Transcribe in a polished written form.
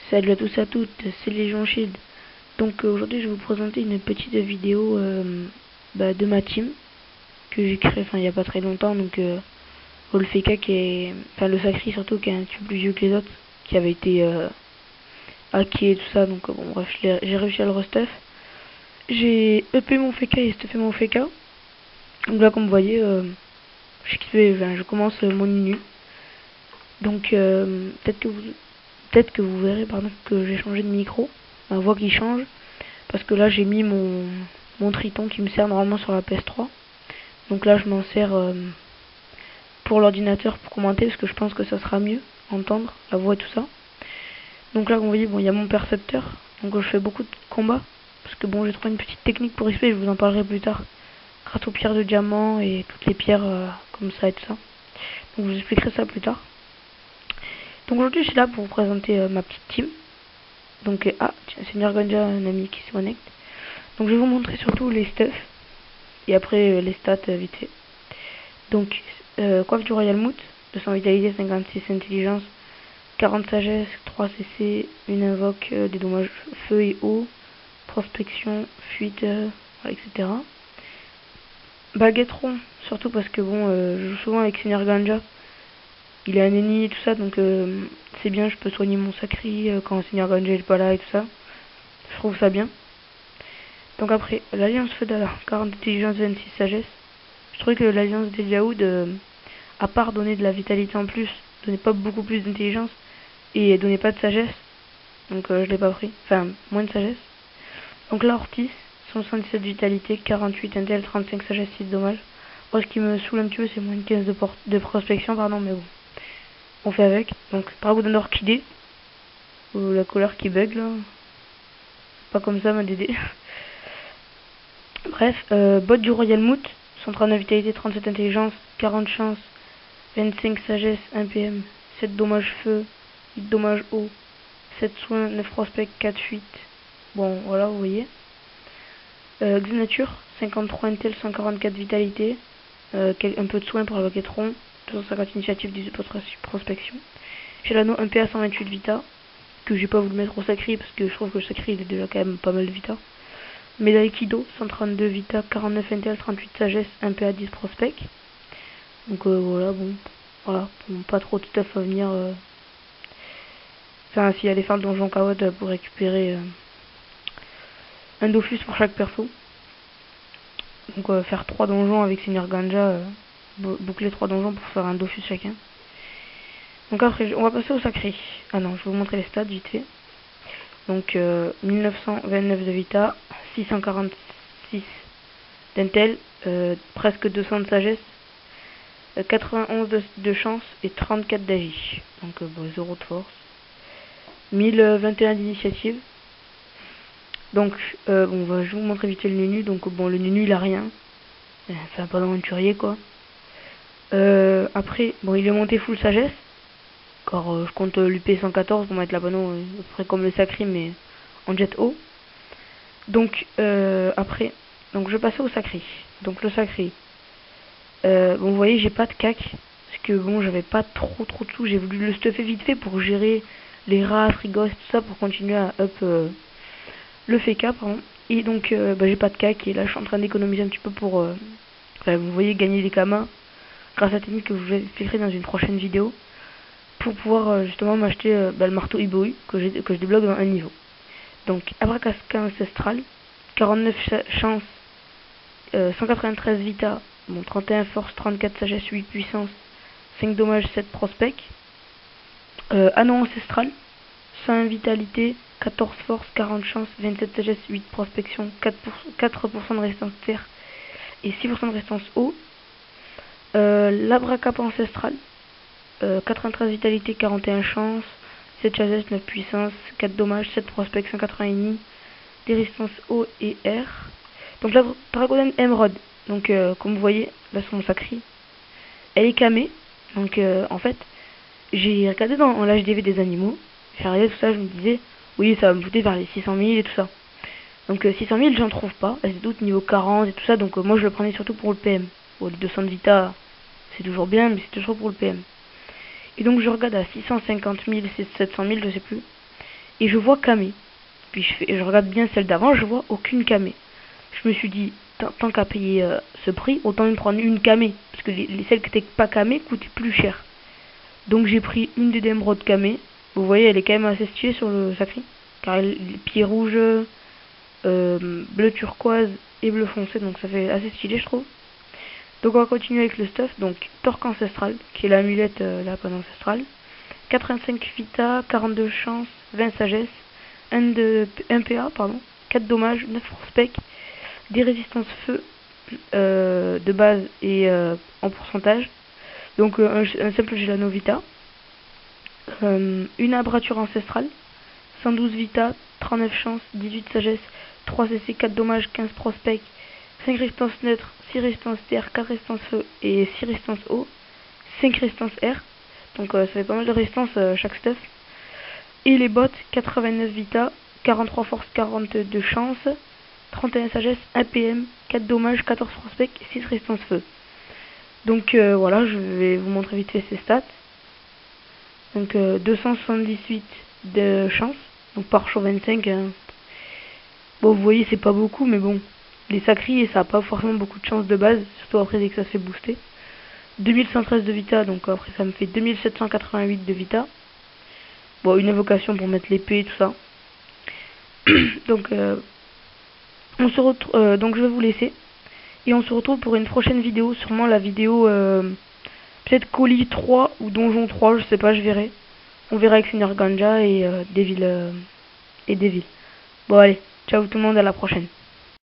Salut à tous et à toutes, c'est Légion Shield. Donc aujourd'hui je vais vous présenter une petite vidéo de ma team que j'ai créée il y a pas très longtemps. Donc Olfeka qui est, le Sacri surtout, qui est un petit peu plus vieux que les autres, qui avait été hacké et tout ça. Donc bon bref, j'ai réussi à le restuff. J'ai upé mon Feka et stuffé mon Feka. Donc là comme vous voyez, je commence mon Nunu. Donc peut-être que vous verrez que j'ai changé de micro, ma voix qui change, parce que là j'ai mis mon Triton qui me sert normalement sur la PS3. Donc là je m'en sers pour l'ordinateur pour commenter, parce que je pense que ça sera mieux entendre la voix et tout ça. Donc là comme vous voyez, bon, il y a mon percepteur, donc je fais beaucoup de combats, parce que bon, j'ai trouvé une petite technique pour XP, je vous en parlerai plus tard, grâce aux pierres de diamant et toutes les pierres comme ça et tout ça. Donc je vous expliquerai ça plus tard. Donc aujourd'hui je suis là pour vous présenter ma petite team. Donc tiens, c'est Nirganja, un ami qui se connecte. Donc je vais vous montrer surtout les stuffs et après les stats vite fait. Donc coiffe du Royal Moot, 200 vitalité, 56 intelligence, 40 sagesse, 3 CC, une invoque, des dommages feu et eau, prospection, fuite, etc. Baguetteron, surtout parce que bon, je joue souvent avec Seigneur Ganja. Il est un ennemi et tout ça, donc c'est bien, je peux soigner mon Sacri quand Seigneur Ganja est pas là et tout ça. Je trouve ça bien. Donc après, l'Alliance Feudala, 40 intelligence, 26 sagesse. Je trouvais que l'Alliance des Yaoud, à part donner de la vitalité en plus, donnait pas beaucoup plus d'intelligence et donnait pas de sagesse. Donc je l'ai pas pris. Enfin, moins de sagesse. Donc là, Ortis, 177 vitalité, 48 intel, 35 sagesse, 6 dommages. Moi, ce qui me saoule un petit peu, c'est moins de 15 de prospection, pardon, mais bon. On fait avec. Donc, Dragoudon d'Orchidée. Ou la couleur qui bug là. Pas comme ça, ma DD. Bref, bot du Royal Moot, 139 vitalité, 37 intelligence, 40 chance, 25 sagesse, 1 PM, 7 dommages feu, 8 dommages eau, 7 soins, 9 prospects, 4 fuites. Bon, voilà, vous voyez. Xenature, 53 intel, 144 vitalité, un peu de soins pour la Baguetteron, 250 initiative, 18 prospection. Chez l'anneau, 1 PA, 128 vita, que j'ai pas voulu mettre au Sacri, parce que je trouve que le Sacri il est déjà quand même pas mal de vita. Médaille Kido, 132 vita, 49 intel, 38 sagesse, 1 PA, 10 prospect. Donc voilà, bon, pas trop tout à fait venir. Enfin, si aller faire le donjon Kawad pour récupérer un Dofus pour chaque perso. Donc faire 3 donjons avec Seigneur Ganja, boucler 3 donjons pour faire un Dofus chacun. Donc après, on va passer au Sacré. Ah non, je vais vous montrer les stats vite fait. Donc 1929 de vita, 646 d'intel, presque 200 de sagesse, 91 de chance et 34 d'agi. Donc 0 de force. 1021 d'initiative. Donc bon, je vais vous montrer vite fait le Nunu. Donc bon, le Nunu il a rien. Enfin, pas d'aventurier quoi. Après, bon, il est monté full sagesse. Car je compte l'UP 114 pour mettre la panneau, à peu près comme le Sacri mais en jet haut. Donc après, donc je vais passer au Sacri. Donc le Sacri. Bon, vous voyez, j'ai pas de cac. Parce que bon, j'avais pas trop de sous. J'ai voulu le stuffer vite fait pour gérer les rats, frigos, tout ça, pour continuer à up le Feka, pardon. Et donc, j'ai pas de cac. Et là, je suis en train d'économiser un petit peu pour, vous voyez, gagner des kamas. Grâce à la technique que je vous expliquerai dans une prochaine vidéo. Pour pouvoir justement m'acheter le marteau Iboi que je débloque dans un niveau. Donc, Abracasca ancestral. 49 chance. 193 vita. Bon, 31 force, 34 sagesse, 8 puissance, 5 dommages, 7 prospect. Anon ancestral, 101 vitalité, 14 force, 40 chance, 27 sagesse, 8 prospection, 4% de résistance terre et 6% de résistance eau. L'abracap ancestral, 93 vitalité, 41 chance, 7 sagesse, 9 puissance, 4 dommages, 7 prospect, 180 des résistances eau et air. Donc la Dragoudon Emerald. Donc comme vous voyez, là sur mon Sacri, elle est camée. Donc en fait, j'ai regardé dans l'HDV des animaux, j'ai regardé tout ça, je me disais, oui ça va me foutre vers les 600 000 et tout ça. Donc 600 000 j'en trouve pas, c'est d'autres niveau 40 et tout ça, donc moi je le prenais surtout pour le PM. Bon, les 200 de vita, c'est toujours bien, mais c'est toujours pour le PM. Et donc je regarde à 650 000, 700 000, je sais plus. et je vois Kame. Puis je regarde bien celle d'avant, je vois aucune Kame. Je me suis dit, tant qu'à payer ce prix, autant me prendre une Kame, parce que celles qui n'étaient pas Kame coûtaient plus cher. Donc j'ai pris une des d'émeraude Kame. Vous voyez, elle est quand même assez stylée sur le sacré, car les pieds rouges, bleu turquoise et bleu foncé, donc ça fait assez stylé je trouve. Donc on va continuer avec le stuff, donc Torque ancestral, qui est l'amulette lapin ancestral. 85 vita, 42 chance, 20 sagesse, 1 PA, pardon, 4 dommages, 9 prospect, 10 résistances feu de base et en pourcentage. Donc un simple Gelano Vita. Une abrature ancestrale, 112 vita, 39 chance, 18 sagesse, 3 CC, 4 dommages, 15 prospect, 5 résistance neutre, 6 résistance terre, 4 résistance feu et 6 résistance eau, 5 résistance air. Donc ça fait pas mal de résistance chaque stuff. Et les bottes, 89 vita, 43 force, 42 chance, 31 sagesse, 1 PM, 4 dommages, 14 prospect, 6 résistance feu. Donc voilà, je vais vous montrer vite fait ces stats. Donc 278 de chance, donc par show 25. Bon, vous voyez, c'est pas beaucoup, mais bon, les sacries, et ça a pas forcément beaucoup de chance de base, surtout après dès que ça se fait booster. 2113 de vita, donc après ça me fait 2788 de vita. Bon, une invocation pour mettre l'épée et tout ça. Donc on se retrouve, donc je vais vous laisser et on se retrouve pour une prochaine vidéo, sûrement la vidéo peut-être colis 3 ou donjon 3, je sais pas, je verrai. On verra avec Seigneur Ganja et Devil. Bon allez, ciao tout le monde, à la prochaine.